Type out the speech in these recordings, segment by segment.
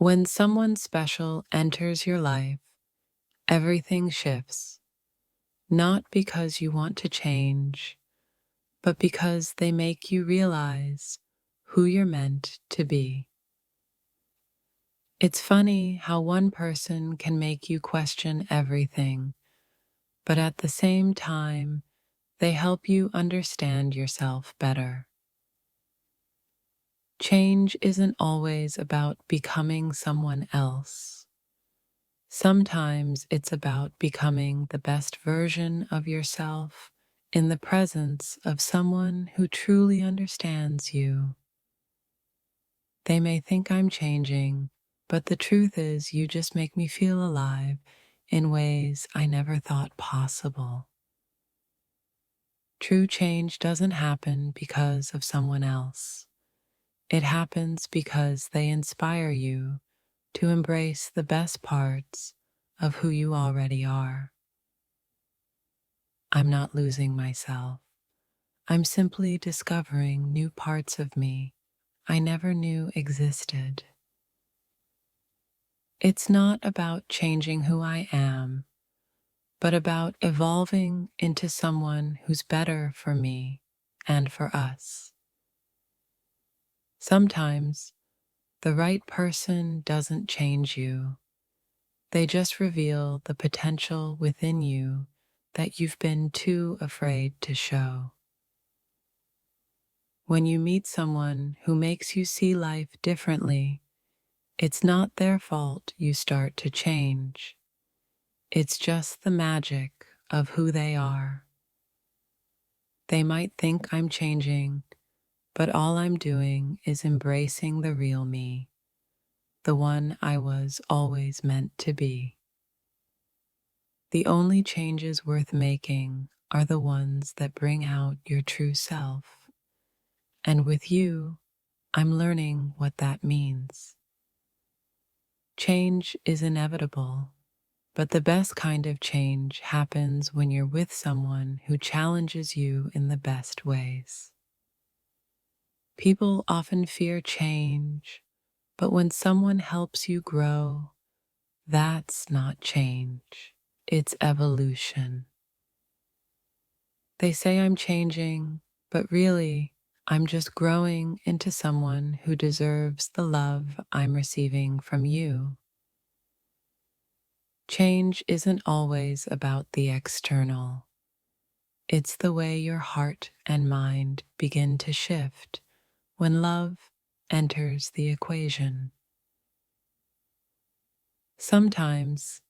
When someone special enters your life, everything shifts, not because you want to change, but because they make you realize who you're meant to be. It's funny how one person can make you question everything, but at the same time, they help you understand yourself better. Change isn't always about becoming someone else. Sometimes it's about becoming the best version of yourself in the presence of someone who truly understands you. They may think I'm changing, but the truth is you just make me feel alive in ways I never thought possible. True change doesn't happen because of someone else. It happens because they inspire you to embrace the best parts of who you already are. I'm not losing myself. I'm simply discovering new parts of me I never knew existed. It's not about changing who I am, but about evolving into someone who's better for me and for us. Sometimes the right person doesn't change you. They just reveal the potential within you that you've been too afraid to show. When you meet someone who makes you see life differently, it's not their fault you start to change. It's just the magic of who they are. They might think I'm changing, but all I'm doing is embracing the real me, the one I was always meant to be. The only changes worth making are the ones that bring out your true self. And with you, I'm learning what that means. Change is inevitable, but the best kind of change happens when you're with someone who challenges you in the best ways. People often fear change, but when someone helps you grow, that's not change, it's evolution. They say I'm changing, but really, I'm just growing into someone who deserves the love I'm receiving from you. Change isn't always about the external. It's the way your heart and mind begin to shift when love enters the equation. Sometimes,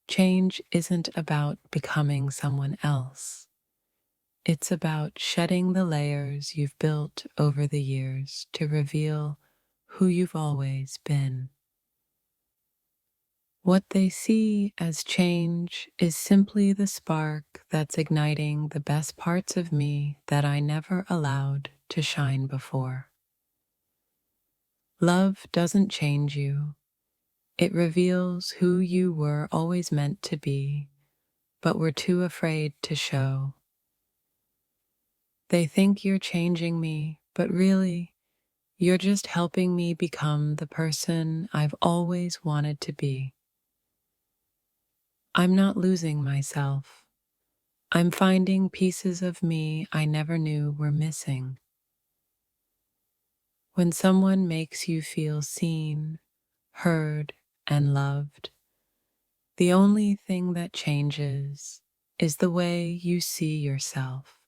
change isn't about becoming someone else. It's about shedding the layers you've built over the years to reveal who you've always been. What they see as change is simply the spark that's igniting the best parts of me that I never allowed to shine before. Love doesn't change you. It reveals who you were always meant to be, but were too afraid to show. They think you're changing me, but really, you're just helping me become the person I've always wanted to be. I'm not losing myself. I'm finding pieces of me I never knew were missing. When someone makes you feel seen, heard, and loved, the only thing that changes is the way you see yourself.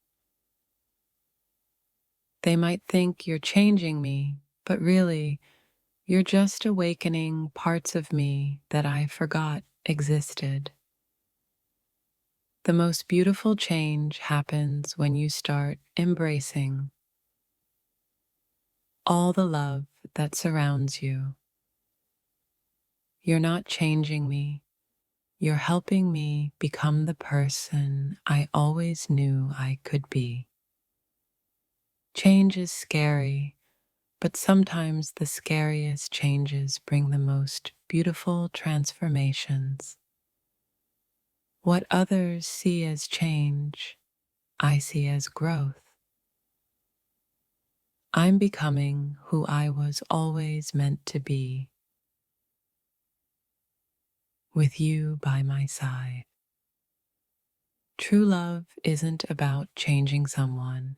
They might think you're changing me, but really, you're just awakening parts of me that I forgot existed. The most beautiful change happens when you start embracing all the love that surrounds you. You're not changing me. You're helping me become the person I always knew I could be. Change is scary, but sometimes the scariest changes bring the most beautiful transformations. What others see as change, I see as growth. I'm becoming who I was always meant to be, with you by my side. True love isn't about changing someone,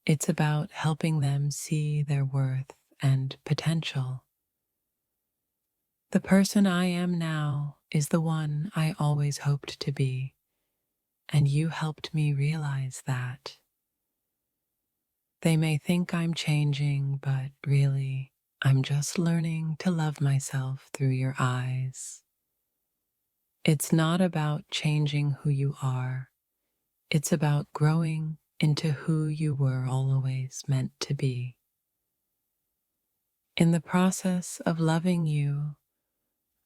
it's about helping them see their worth and potential. The person I am now is the one I always hoped to be, and you helped me realize that. They may think I'm changing, but really, I'm just learning to love myself through your eyes. It's not about changing who you are, it's about growing into who you were always meant to be. In the process of loving you,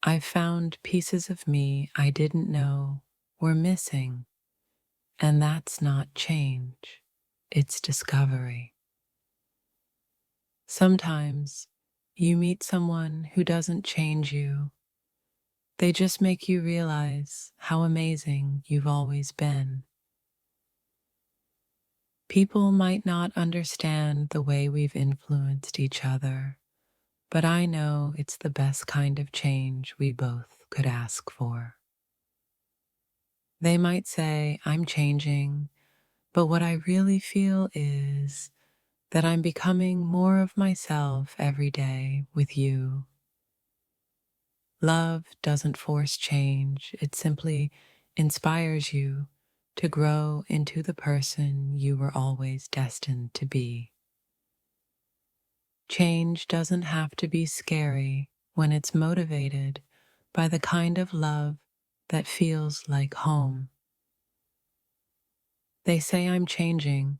I've found pieces of me I didn't know were missing, and that's not change, it's discovery. Sometimes you meet someone who doesn't change you, they just make you realize how amazing you've always been. People might not understand the way we've influenced each other, but I know it's the best kind of change we both could ask for. They might say, I'm changing, but what I really feel is that I'm becoming more of myself every day with you. Love doesn't force change, it simply inspires you to grow into the person you were always destined to be. Change doesn't have to be scary when it's motivated by the kind of love that feels like home. They say I'm changing,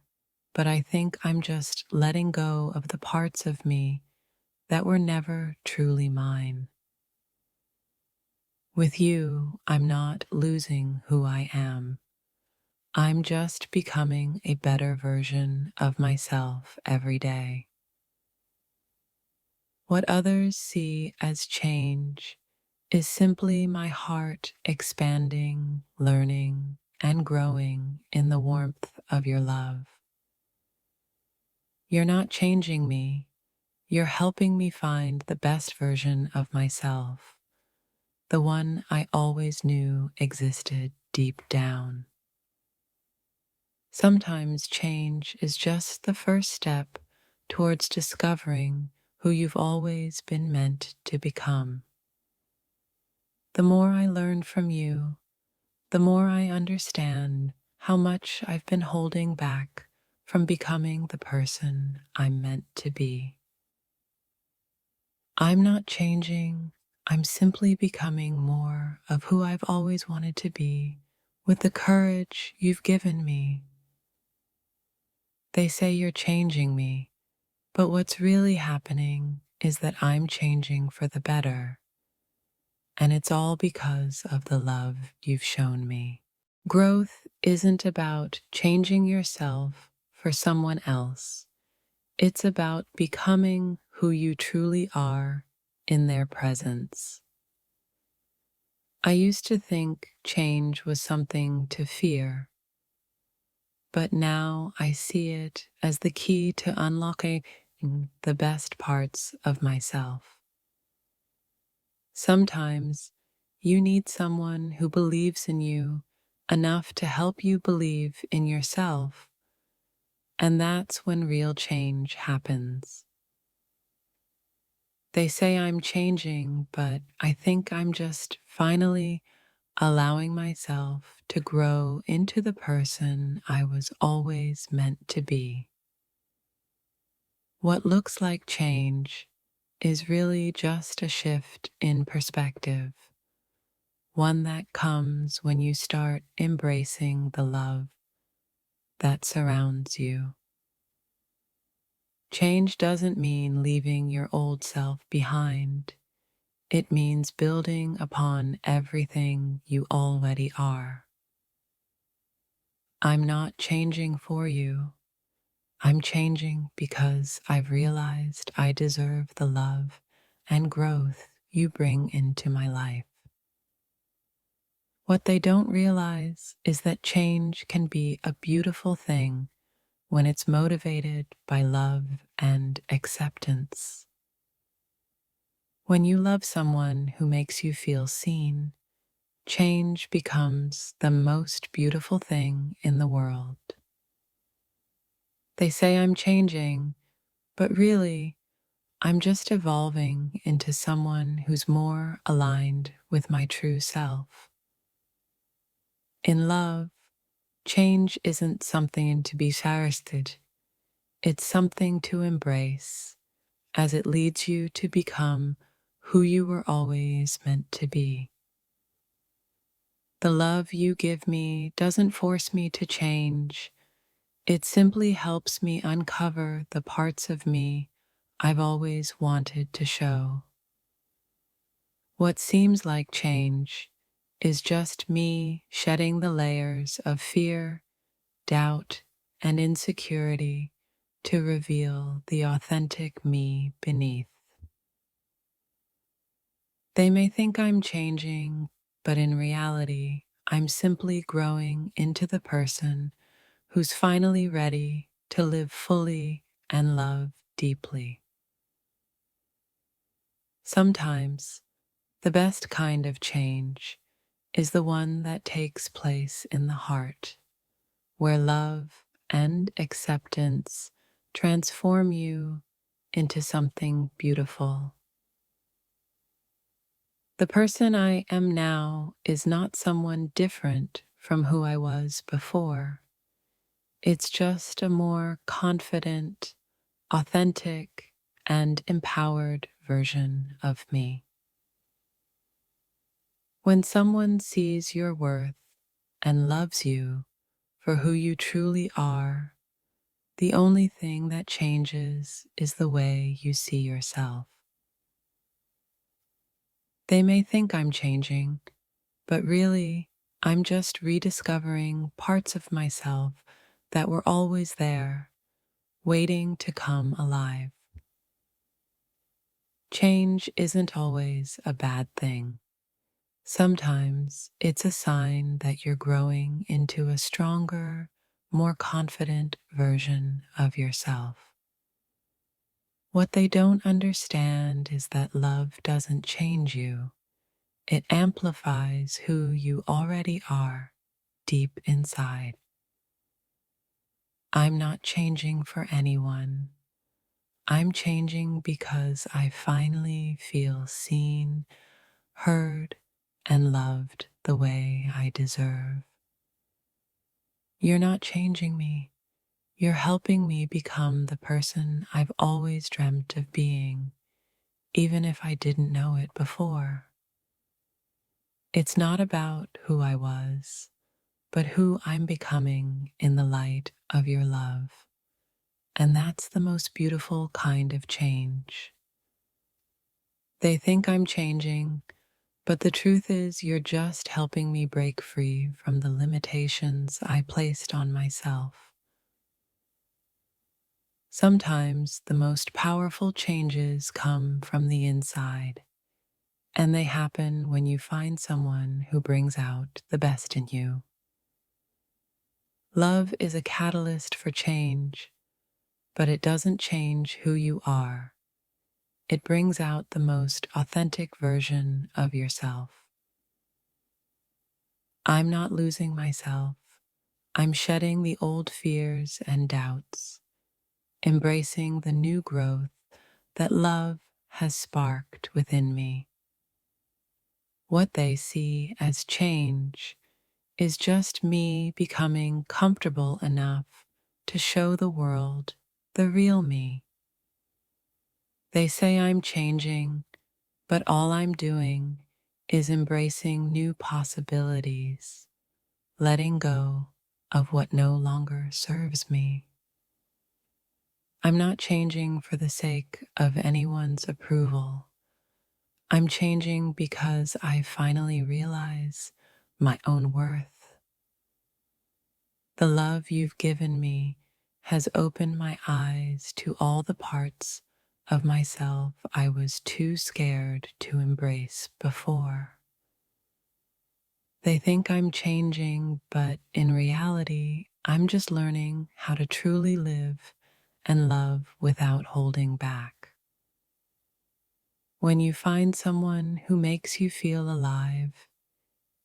but I think I'm just letting go of the parts of me that were never truly mine. With you, I'm not losing who I am. I'm just becoming a better version of myself every day. What others see as change is simply my heart expanding, learning, and growing in the warmth of your love. You're not changing me, you're helping me find the best version of myself, the one I always knew existed deep down. Sometimes change is just the first step towards discovering who you've always been meant to become. The more I learn from you, the more I understand how much I've been holding back from becoming the person I'm meant to be. I'm not changing, I'm simply becoming more of who I've always wanted to be with the courage you've given me. They say you're changing me, but what's really happening is that I'm changing for the better, and it's all because of the love you've shown me. Growth isn't about changing yourself for someone else. It's about becoming who you truly are in their presence. I used to think change was something to fear, but now I see it as the key to unlocking the best parts of myself. Sometimes you need someone who believes in you enough to help you believe in yourself, and that's when real change happens. They say I'm changing, but I think I'm just finally allowing myself to grow into the person I was always meant to be. What looks like change is really just a shift in perspective, one that comes when you start embracing the love that surrounds you. Change doesn't mean leaving your old self behind. It means building upon everything you already are. I'm not changing for you. I'm changing because I've realized I deserve the love and growth you bring into my life. What they don't realize is that change can be a beautiful thing when it's motivated by love and acceptance. When you love someone who makes you feel seen, change becomes the most beautiful thing in the world. They say I'm changing, but really, I'm just evolving into someone who's more aligned with my true self. In love, change isn't something to be sharested, it's something to embrace as it leads you to become who you were always meant to be. The love you give me doesn't force me to change, it simply helps me uncover the parts of me I've always wanted to show. What seems like change is just me shedding the layers of fear, doubt, and insecurity to reveal the authentic me beneath. They may think I'm changing, but in reality, I'm simply growing into the person who's finally ready to live fully and love deeply. Sometimes, the best kind of change is the one that takes place in the heart, where love and acceptance transform you into something beautiful. The person I am now is not someone different from who I was before. It's just a more confident, authentic, and empowered version of me. When someone sees your worth and loves you for who you truly are, the only thing that changes is the way you see yourself. They may think I'm changing, but really, I'm just rediscovering parts of myself that were always there, waiting to come alive. Change isn't always a bad thing. Sometimes it's a sign that you're growing into a stronger, more confident version of yourself. What they don't understand is that love doesn't change you. It amplifies who you already are deep inside. I'm not changing for anyone. I'm changing because I finally feel seen, heard, and loved the way I deserve. You're not changing me. You're helping me become the person I've always dreamt of being, even if I didn't know it before. It's not about who I was, but who I'm becoming in the light of your love. And that's the most beautiful kind of change. They think I'm changing, but the truth is you're just helping me break free from the limitations I placed on myself. Sometimes the most powerful changes come from the inside, and they happen when you find someone who brings out the best in you. Love is a catalyst for change, but it doesn't change who you are. It brings out the most authentic version of yourself. I'm not losing myself. I'm shedding the old fears and doubts, embracing the new growth that love has sparked within me. What they see as change is just me becoming comfortable enough to show the world the real me. They say I'm changing, but all I'm doing is embracing new possibilities, letting go of what no longer serves me. I'm not changing for the sake of anyone's approval. I'm changing because I finally realize my own worth. The love you've given me has opened my eyes to all the parts of myself I was too scared to embrace before. They think I'm changing, but in reality, I'm just learning how to truly live and love without holding back. When you find someone who makes you feel alive,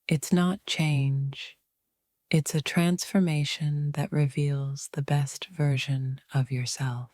It's not change, it's a transformation that reveals the best version of yourself.